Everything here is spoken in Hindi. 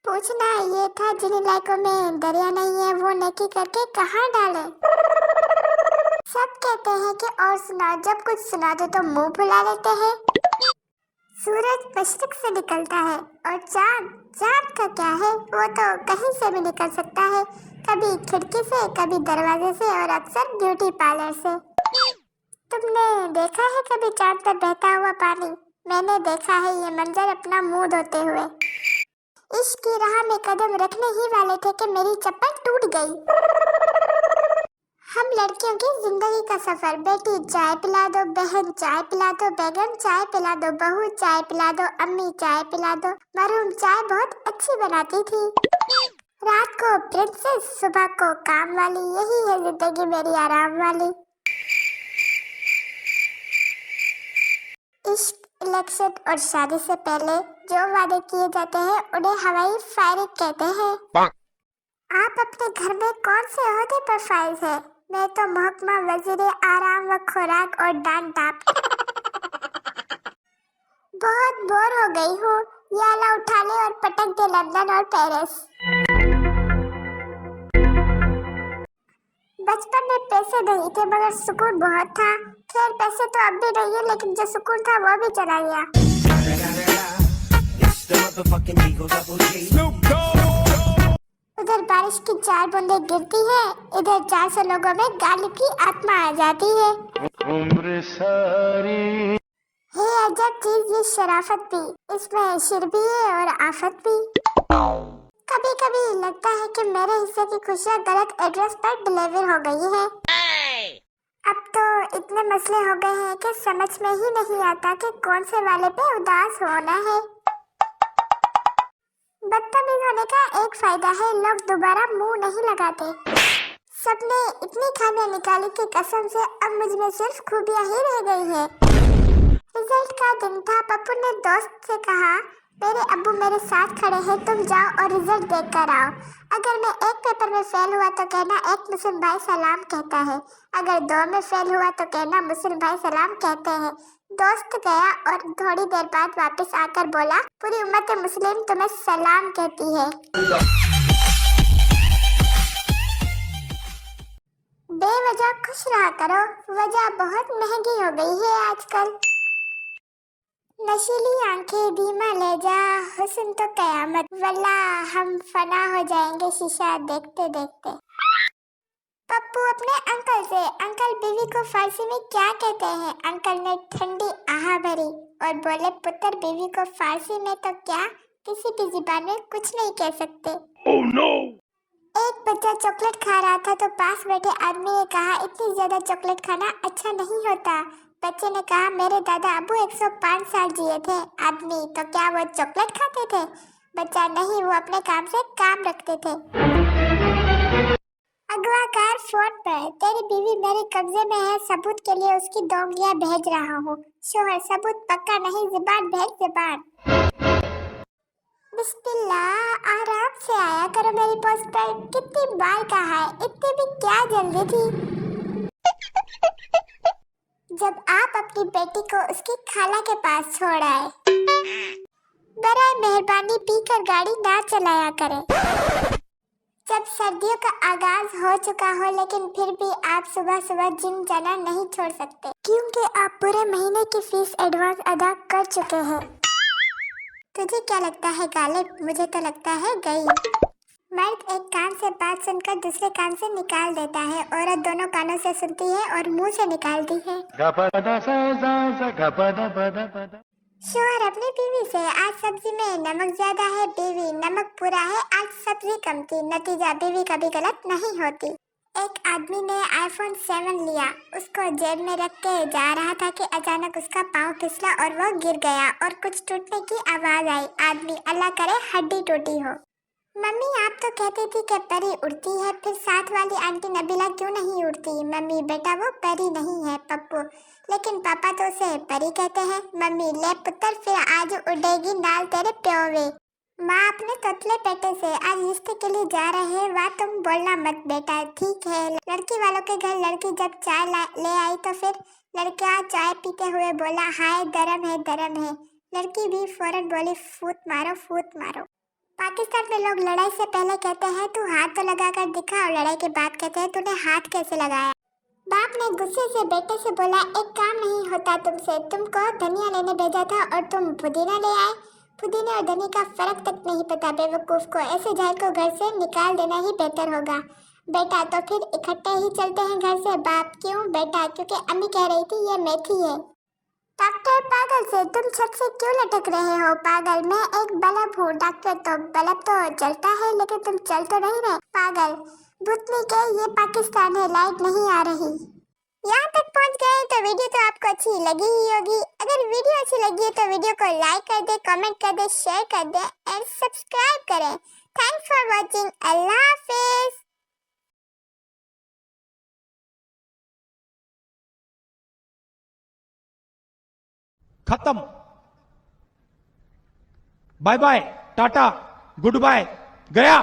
पूछना ये था जिन इलाकों में दरिया नहीं है वो नेकी करके कहाँ डाले। सब कहते हैं कि और सुना, जब कुछ सुना दो तो मुंह फुला लेते हैं। सूरज मशरिक से निकलता है और चांद चांद का क्या है, वो तो कहीं से भी निकल सकता है, कभी खिड़की से, कभी दरवाजे से और अक्सर ब्यूटी पार्लर से। तुमने देखा है कभी चांद पर बहता हुआ पानी? मैंने देखा है ये मंजर अपना मुंह धोते हुए। इश्क की राह में कदम रखने ही वाले थे कि मेरी चप्पल टूट गई। हम लड़कियों की जिंदगी का सफर, बेटी चाय पिला दो, बहन चाय पिला दो, बेगम चाय पिला दो, बहू चाय पिला दो, अम्मी चाय पिला दो। मरहूम चाय बहुत अच्छी बनाती थी। रात को प्रिंसेस, सुबह को काम वाली, यही है जिंदगी मेरी आराम वाली। इश्क, इलेक्शन और शादी से पहले जो वादे किए जाते हैं उन्हें हवाई फायरिंग कहते हैं। आप अपने घर में कौन से ओहदे पर फाइज है? मैं तो महकमा वजीर आराम व खुराक और डांट डाप। बहुत बोर हो गई हूँ, ये आला उठा ले और पटक दे लंदन और पेरिस। बचपन में पैसे नहीं थे मगर सुकून बहुत था। खैर पैसे तो अब भी नहीं है, लेकिन जो सुकून था वो भी चला गया। उधर बारिश की 4 बूंदें गिरती है, इधर 400 लोगों में गालिब की आत्मा आ जाती है। उम्र सारी है अजब चीज ये शराफत भी, इसमें शिर भी है और आफत भी। कभी कभी लगता है कि मेरे हिस्से की खुशियाँ गलत एड्रेस पर डिलीवर हो गई है। अब तो इतने मसले हो गए हैं कि समझ में ही नहीं आता कि कौन से वाले पे उदास होना है। बदतमीज होने का एक फायदा है, लोग दोबारा मुंह नहीं लगाते। सबने इतनी खामियां निकाली कि कसम से अब मुझ में सिर्फ खूबियां ही रह गई है। रिजल्ट का दिन था, पप्पू ने दोस्त से कहा मेरे अब्बू मेरे साथ खड़े हैं, तुम जाओ और रिजल्ट देख कर आओ। अगर मैं एक पेपर में फेल हुआ तो कहना एक मुस्लिम भाई सलाम कहता है, अगर 2 में फेल हुआ तो कहना मुस्लिम भाई सलाम कहते हैं। दोस्त गया और थोड़ी देर बाद वापस आकर बोला पूरी उम्मत मुस्लिम तुम्हें सलाम कहती है। बेवजह खुश रहा करो, वजह बहुत महंगी हो गई है आजकल। नशीली आंखें धीमा ले जा, हुस्न तो कयामत, वल्ला हम फना हो जाएंगे शीशा देखते देखते। पप्पू अपने अंकल से, अंकल बीवी को फारसी में क्या कहते हैं? अंकल ने ठंडी आह भरी और बोले पुत्र बीवी को फारसी में तो क्या, किसी भी जुबान में कुछ नहीं कह सकते। Oh, no! एक बच्चा चॉकलेट खा रहा था तो पास बैठे आदमी ने कहा इतनी ज्यादा चॉकलेट खाना अच्छा नहीं होता। बच्चे ने कहा मेरे दादा अबू 105 साल जिए थे। आदमी तो क्या वो चॉकलेट खाते थे? बच्चा नहीं, वो अपने काम से काम रखते थे। अगवाकार फोन पर, तेरी बीवी मेरे कब्जे में है, सबूत के लिए उसकी 2 उंगलियां भेज रहा हूँ। शोहर सबूत पक्का नहीं, जुबान भेज जुबान। बिस्मिल्लाह, आराम से आया करो मेरी पोस्ट पर। कितनी बार कहा है, इतनी भी क्या जल्दी थी? जब आप अपनी बेटी को उसकी खाला के पास छोड़ आए, बराए मेहरबानी पीकर गाड़ी ना चलाया करें। जब सर्दियों का आगाज हो चुका हो लेकिन फिर भी आप सुबह सुबह जिम जाना नहीं छोड़ सकते, क्योंकि आप पूरे महीने की फीस एडवांस अदा कर चुके हैं। तुझे क्या लगता है गालिब? मुझे तो लगता है गई। मर्द एक कान से बात सुनकर दूसरे कान से निकाल देता है, औरत दोनों कानों से सुनती है और मुंह से निकालती है। शोहर अपनी बीवी से, आज सब्जी में नमक ज्यादा है, बीवी नमक पूरा है, आज सब्जी कम थी। नतीजा बीवी कभी गलत नहीं होती। एक आदमी ने iPhone 7 लिया, उसको जेब में रख के जा रहा था कि अचानक उसका पाँव फिसला और वो गिर गया और कुछ टूटने की आवाज आई। आदमी अल्लाह करे हड्डी टूटी हो। मम्मी आप तो कहती थी कि परी उड़ती है, फिर साथ वाली आंटी नबीला क्यों नहीं उड़ती? मम्मी बेटा वो परी नहीं है पप्पू, लेकिन पापा तो उसे परी कहते हैं। मम्मी ले पुत्र फिर आज उड़ेगी नाल तेरे प्योवे। माँ अपने तोतले बेटे से, आज रिश्ते के लिए जा रहे हैं, वाह तुम बोलना मत बेटा, ठीक है। लड़की वालों के घर लड़की जब चाय ले आई तो फिर लड़का चाय पीते हुए बोला हाय दरम है दरम है। लड़की भी फौरन बोली फूट मारो फूट मारो। पाकिस्तान में लोग लड़ाई से पहले कहते हैं तू हाथ तो लगा कर दिखा, और लड़ाई के बाद कहते हैं तूने हाथ कैसे लगाया। बाप ने गुस्से से बेटे से बोला, एक काम नहीं होता तुमसे, तुमको धनिया लेने भेजा था और तुम पुदीना ले आए। पुदीने और धनिया का फर्क तक नहीं पता बेवकूफ को, ऐसे जाहिल को घर से निकाल देना ही बेहतर होगा। बेटा तो फिर इकट्ठे ही चलते हैं घर से। बाप क्यों बेटा? क्योंकि अम्मी कह रही थी ये मेथी है। डॉक्टर पागल से तुम छत से क्यों लटक रहे हो? पागल मैं एक बल्ब हूँ। डॉक्टर तो बल्ब तो जलता है लेकिन तुम चल तो नहीं रहे। पागल भूतनी के ये पाकिस्तान है, लाइट नहीं आ रही। यहाँ तक पहुँच गए तो वीडियो तो आपको अच्छी लगी ही होगी। अगर वीडियो अच्छी लगी है तो वीडियो को लाइक कर दे, कमेंट कर दे, शेयर कर दे एंड सब्सक्राइब करें। Thanks for watching. अल्लाह हाफिज। खत्म। Bye bye, tata, goodbye, गया।